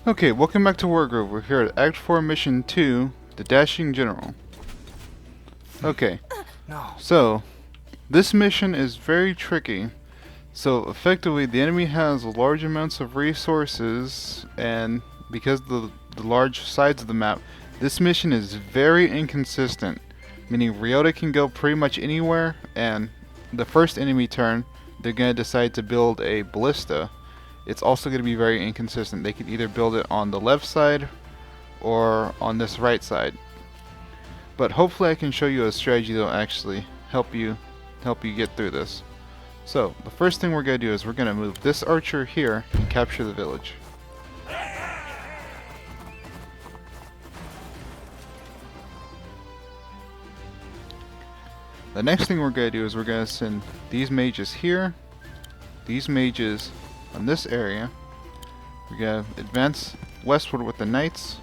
Okay, welcome back to Wargroove. We're here at Act 4 Mission 2, The Dashing General. Okay, No. so this mission is very tricky. So effectively the enemy has large amounts of resources, and because of the large sides of the map, this mission is very inconsistent. Meaning Ryota can go pretty much anywhere, and the first enemy turn, they're going to decide to build a ballista. It's also going to be very inconsistent. They can either build it on the left side or on this right side. But hopefully I can show you a strategy that will actually help you get through this. So the first thing we're going to do is we're going to move this archer here and capture the village. The next thing we're going to do is we're going to send these mages here, these mages on this area. We're going to advance westward with the knights.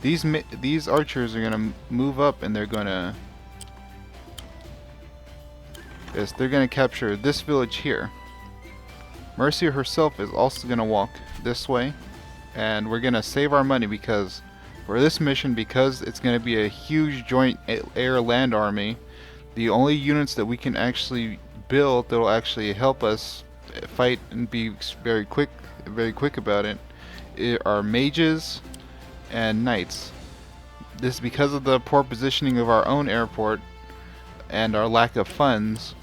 These archers are going to move up, and they're going to capture this village here. Mercia herself is also going to walk this way, and we're going to save our money because for this mission, because it's going to be a huge joint air-land army, the only units that we can actually build that will actually help us fight and be very quick about it are mages and knights. This is because of the poor positioning of our own airport and our lack of funds.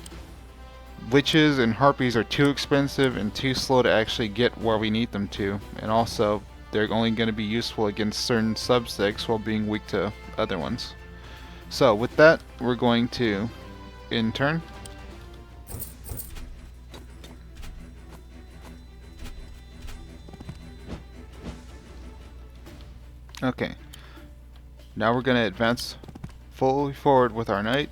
Witches and harpies are too expensive and too slow to actually get where we need them to, and also they're only going to be useful against certain subsects while being weak to other ones. So with that, we're going to in turn. Okay, now we're going to advance fully forward with our knight,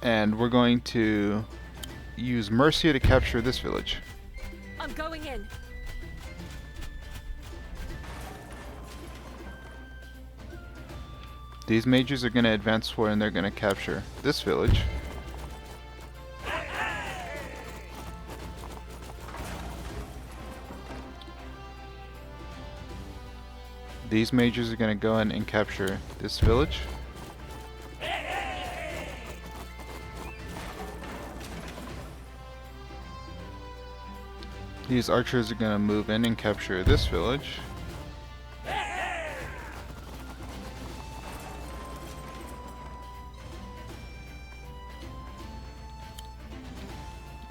and we're going to use Mercia to capture this village. I'm going in. These mages are going to advance forward and they're going to capture this village. These mages are going to go in and capture this village. These archers are going to move in and capture this village.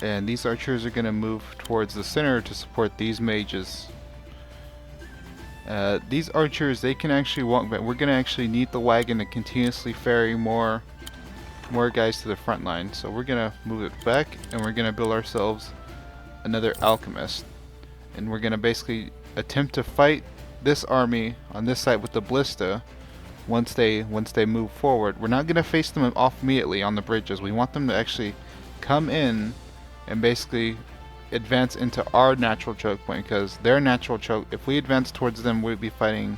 And these archers are going to move towards the center to support these mages. These archers, they can actually walk back. We're going to actually need the wagon to continuously ferry more guys to the front line. So we're going to move it back, and we're going to build ourselves another alchemist. And we're going to basically attempt to fight this army on this side with the ballista once they move forward. We're not going to face them off immediately on the bridges. We want them to actually come in and basically advance into our natural choke point, because their natural choke, if we advance towards them, we'd be fighting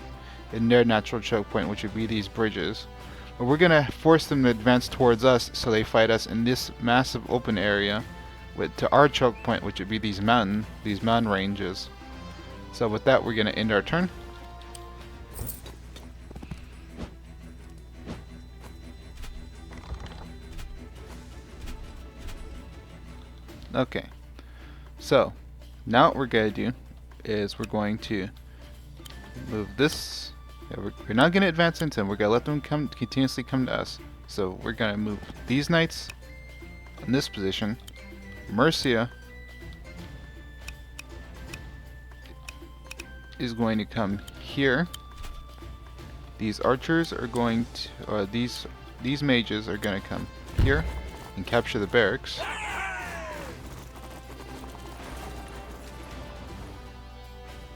in their natural choke point, which would be these bridges. But we're going to force them to advance towards us, so they fight us in this massive open area to our choke point, which would be these mountain ranges. So with that, we're going to end our turn. Okay, so now what we're going to do is we're going to move this. We're not going to advance into them. We're going to let them continuously come to us. So we're going to move these knights in this position. Mercia is going to come here. These archers are going to, or these mages are going to come here and capture the barracks.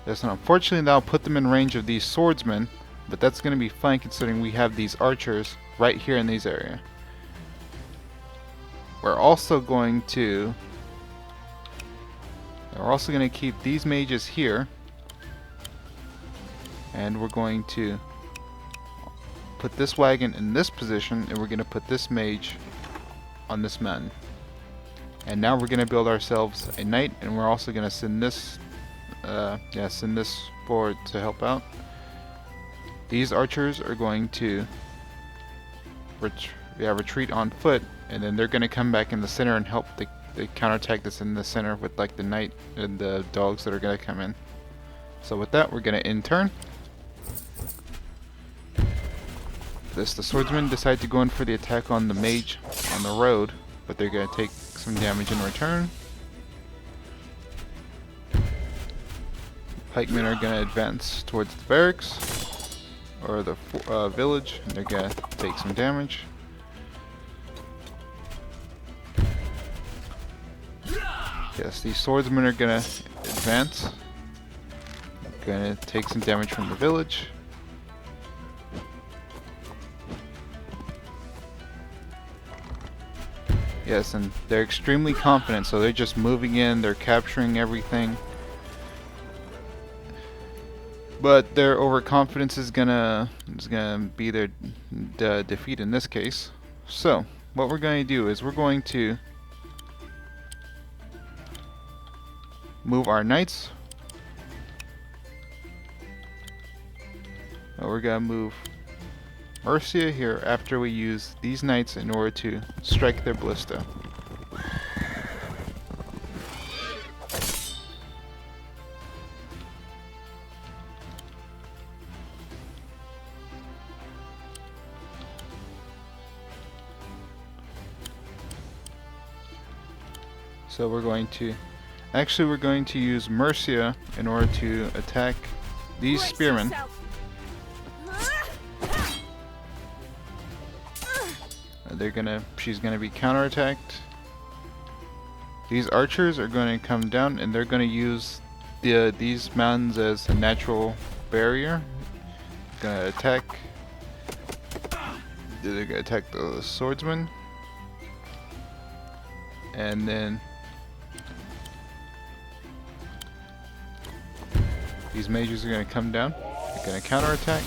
Yes, and unfortunately that'll put them in range of these swordsmen, but that's going to be fine considering we have these archers right here in these areas. We're also going to keep these mages here, and we're going to put this wagon in this position, and we're going to put this mage on this mountain. And now we're gonna build ourselves a knight, and we're also gonna send this, send this forward to help out. These archers are going to retreat on foot, and then they're gonna come back in the center and help the counterattack that's in the center with like the knight and the dogs that are gonna come in. So with that, we're gonna end turn. The swordsmen decide to go in for the attack on the mage on the road, but they're gonna take some damage in return. Pikemen are gonna advance towards the barracks or the village, and they're gonna take some damage. Yes, these swordsmen are gonna advance. Gonna take some damage from the village. Yes, and they're extremely confident, so they're just moving in, they're capturing everything. But their overconfidence is gonna be their defeat in this case. So, what we're going to do is we're going to move our knights. We're gonna move Mercia here after we use these knights in order to strike their ballista. So we're going to use Mercia in order to attack these spearmen. She's gonna be counterattacked. These archers are going to come down, and they're going to use these mountains as a natural barrier. They're gonna attack the swordsman, and then these mages are going to come down. They're going to counterattack.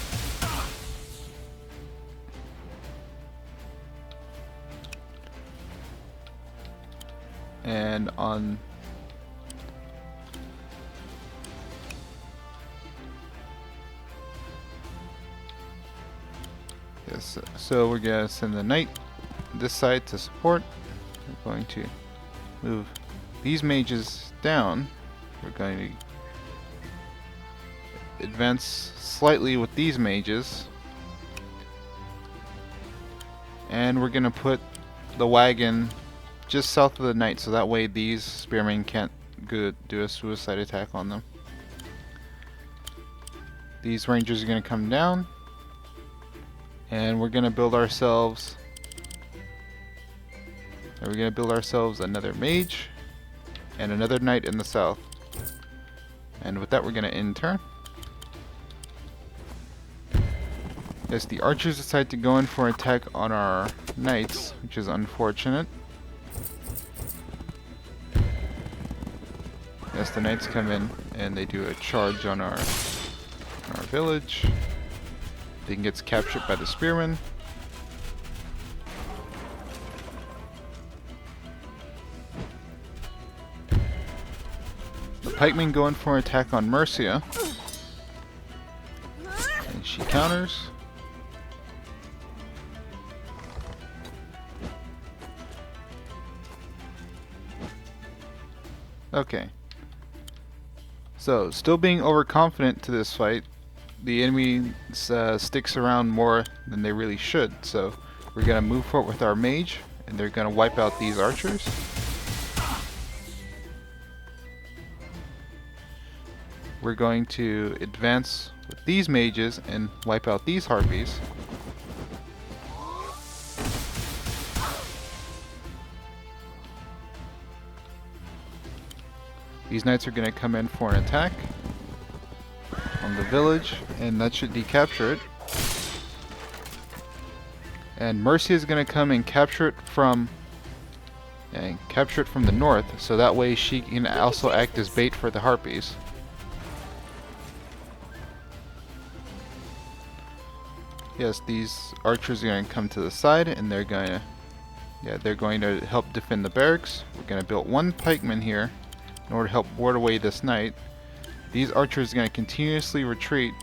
And on yes, so we're gonna send the knight this side to support. We're going to move these mages down. We're going to advance slightly with these mages, and we're gonna put the wagon just south of the knight, so that way these spearmen can't do a suicide attack on them. These rangers are going to come down, and we're going to build ourselves another mage and another knight in the south. And with that, we're going to end turn. Yes, the archers decide to go in for an attack on our knights, which is unfortunate. Yes, the knights come in and they do a charge on our village. They gets captured by the spearmen. The pikemen go in for an attack on Mercia, and she counters. Okay. So, still being overconfident to this fight, the enemy sticks around more than they really should. So, we're going to move forward with our mage, and they're going to wipe out these archers. We're going to advance with these mages and wipe out these harpies. These knights are going to come in for an attack on the village, and that should decapture it. And Mercy is going to come and capture it from the north, so that way she can also act as bait for the harpies. Yes, these archers are going to come to the side, and they're going to Yeah, they're going to help defend the barracks. We're going to build one pikeman here in order to help ward away this knight. These archers are going to continuously retreat,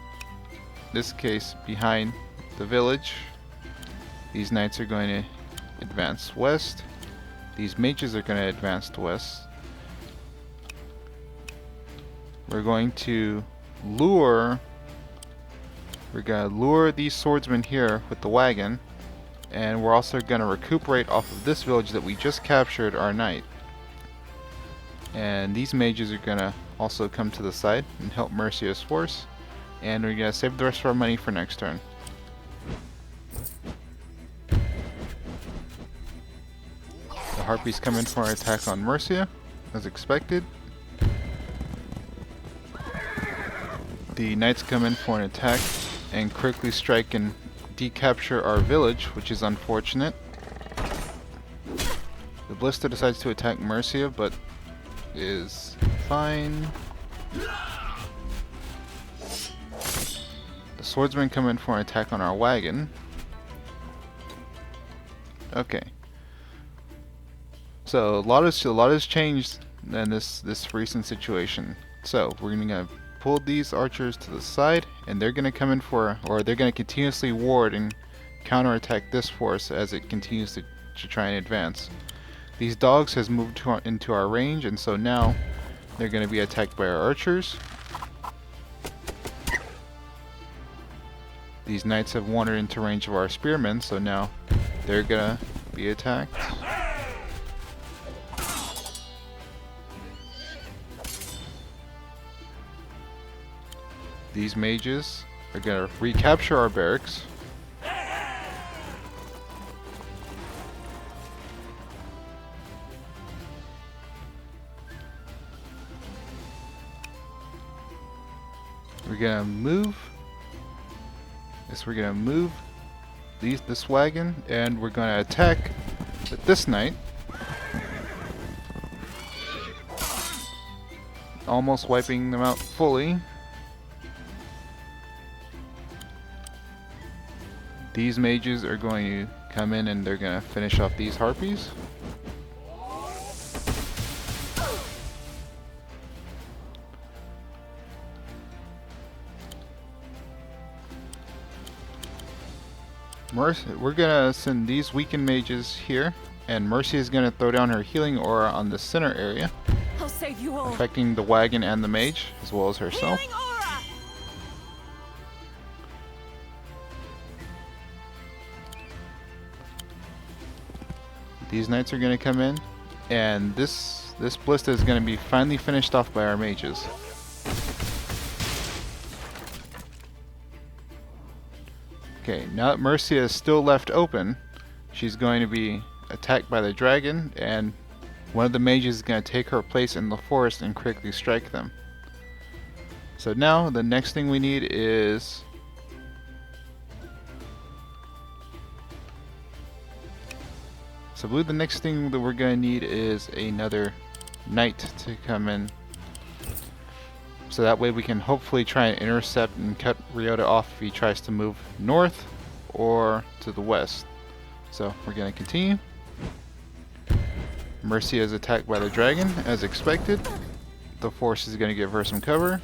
in this case behind the village. These knights are going to advance west. These mages are going to advance to west. We're going to lure these swordsmen here with the wagon, and we're also going to recuperate off of this village that we just captured our knight. And these mages are going to also come to the side and help Mercia's force, and we're going to save the rest of our money for next turn. The harpies come in for an attack on Mercia, as expected. The knights come in for an attack and quickly strike and decapture our village, which is unfortunate. The ballista decides to attack Mercia, but is fine. The swordsmen come in for an attack on our wagon. Okay. So a lot has changed in this recent situation. So we're gonna pull these archers to the side, and they're gonna come in for, or they're gonna continuously ward and counterattack this force as it continues to try and advance. These dogs has moved into our range, and so now they're gonna be attacked by our archers. These knights have wandered into range of our spearmen, so now they're gonna be attacked. These mages are going to recapture our barracks. We're going to move. Yes, we're going to move this wagon, and we're going to attack with this knight. Almost wiping them out fully. These mages are going to come in and they're going to finish off these harpies. We're going to send these weakened mages here, and Mercy is going to throw down her healing aura on the center area, I'll save you all. affecting the wagon and the mage, as well as herself. Healing aura! These knights are going to come in, and this ballista is going to be finally finished off by our mages. Okay, now that Mercia is still left open, she's going to be attacked by the dragon, and one of the mages is going to take her place in the forest and quickly strike them. So now the next thing we need is I believe the next thing that we're going to need is another knight to come in. So that way we can hopefully try and intercept and cut Ryota off if he tries to move north or to the west. So we're going to continue. Mercia is attacked by the dragon as expected. The force is going to give her some cover.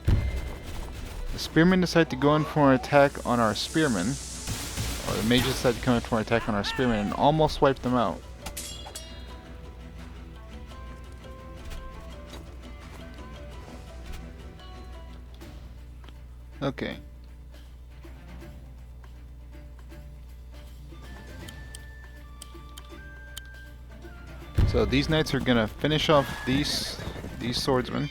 The spearmen decide to go in for an attack on our spearmen. Or the mages decided to come in for an attack on our spearmen and almost wipe them out. Okay. So these knights are gonna finish off these swordsmen.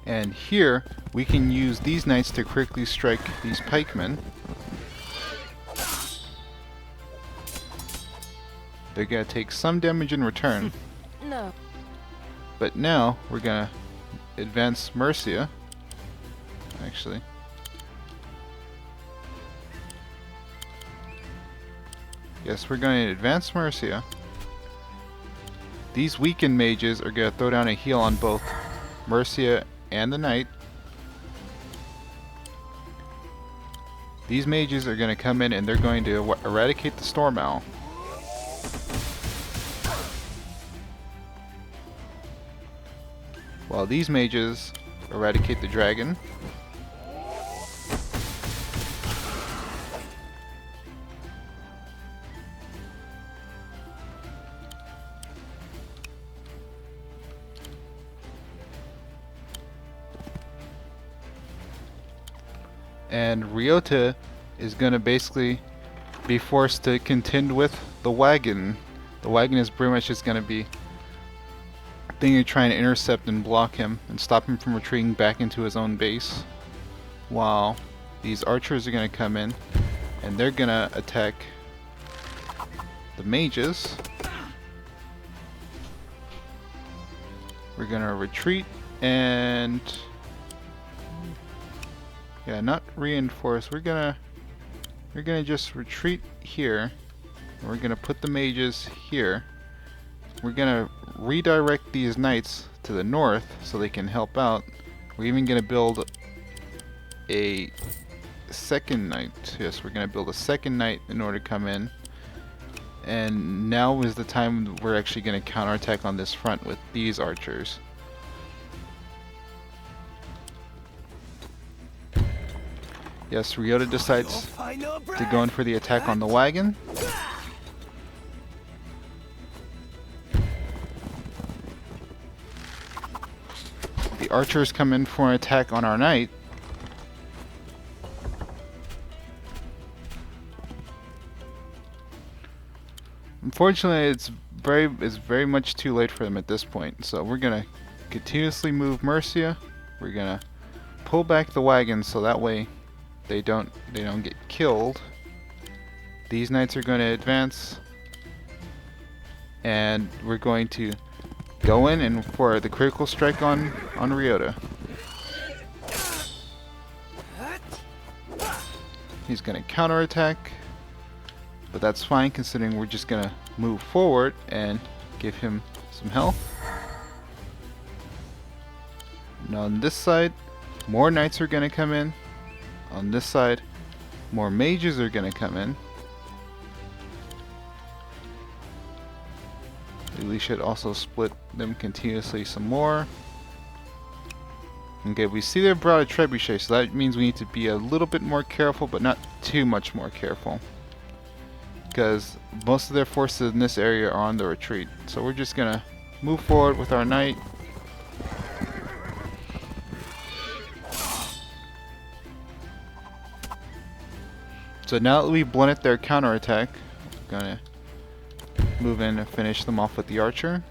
And here, we can use these knights to quickly strike these pikemen. They're gonna take some damage in return. No. But now, we're gonna advance Mercia. Actually. Yes, we're going to advance Mercia. These weakened mages are gonna throw down a heal on both Mercia and the knight. These mages are going to come in and they're going to eradicate the storm owl. While these mages eradicate the dragon. And Ryota is going to basically be forced to contend with the wagon. The wagon is pretty much just going to be a thing you're trying to intercept and block him and stop him from retreating back into his own base. While these archers are going to come in and they're going to attack the mages. We're going to retreat and... yeah, not reinforce. We're gonna just retreat here. We're gonna put the mages here. We're gonna redirect these knights to the north so they can help out. We're even gonna build a second knight. Yes, we're gonna build a second knight in order to come in. And now is the time we're actually gonna counterattack on this front with these archers. Yes, Ryota decides to go in for the attack on the wagon. The archers come in for an attack on our knight. Unfortunately, it's very much too late for them at this point. So we're gonna continuously move Mercia. We're gonna pull back the wagon so that way they don't get killed. These knights are going to advance, and we're going to go in and for the critical strike on Ryota. He's going to counterattack, but that's fine considering we're just going to move forward and give him some health. And on this side, more knights are going to come in. On this side, more mages are going to come in. We should also split them continuously some more. Okay, we see they brought a trebuchet, so that means we need to be a little bit more careful, but not too much more careful. Because most of their forces in this area are on the retreat. So we're just going to move forward with our knight. So now that we've blunted their counterattack, we're going to move in and finish them off with the archer.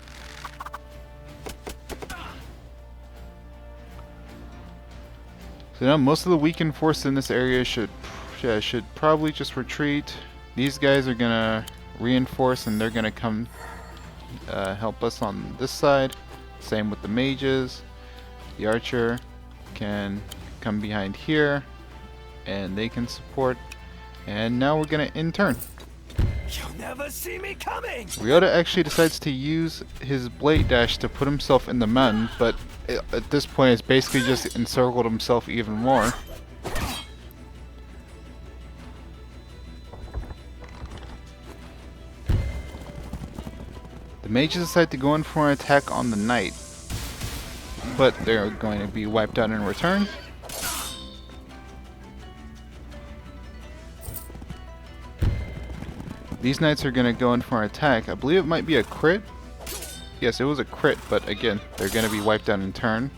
So now most of the weakened force in this area should probably just retreat. These guys are going to reinforce and they're going to come help us on this side. Same with the mages. The archer can come behind here and they can support. And now we're gonna in turn. You'll never see me coming. Ryota actually decides to use his blade dash to put himself in the mountain, but at this point it's basically just encircled himself even more. The mages decide to go in for an attack on the knight, but they're going to be wiped out in return. These knights are going to go in for an attack. I believe it might be a crit. Yes, it was a crit, but again, they're going to be wiped out in turn.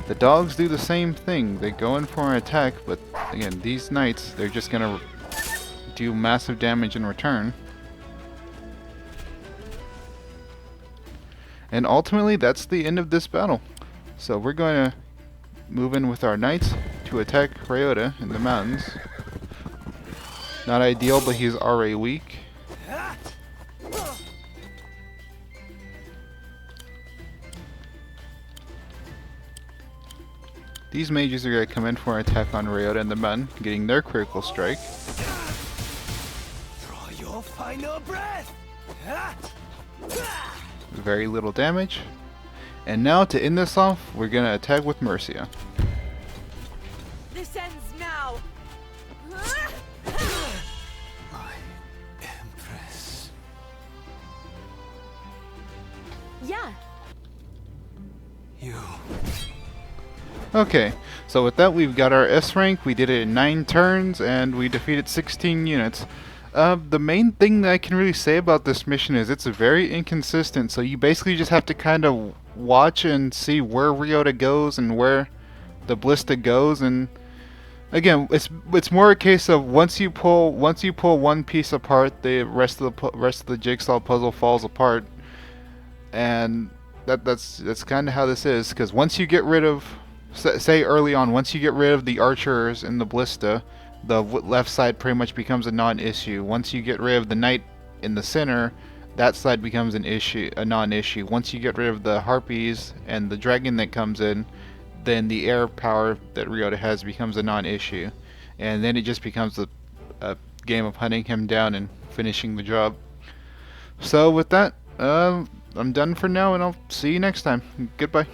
The dogs do the same thing. They go in for an attack, but again, these knights, they're just going to do massive damage in return. And ultimately, that's the end of this battle. So we're going to move in with our knights to attack Ryota in the mountains. Not ideal, but he's already weak. These mages are going to come in for an attack on Ryota and the men, getting their critical strike. Draw your final breath. Very little damage. And now to end this off, we're going to attack with Mercia. This ends now. My Empress. Yeah. You. Okay, so with that we've got our S rank, we did it in 9 turns, and we defeated 16 units. The main thing that I can really say about this mission is it's very inconsistent, so you basically just have to kind of watch and see where Ryota goes and where the Ballista goes, and again, it's more a case of once you pull one piece apart, the rest of the jigsaw puzzle falls apart, and that's kind of how this is. Because once you get rid of, say early on, once you get rid of the archers in the Ballista, the left side pretty much becomes a non-issue. Once you get rid of the knight in the center, that side becomes a non-issue. Once you get rid of the harpies and the dragon that comes in, then the air power that Ryota has becomes a non-issue, and then it just becomes a game of hunting him down and finishing the job. So with that, I'm done for now, and I'll see you next time. Goodbye.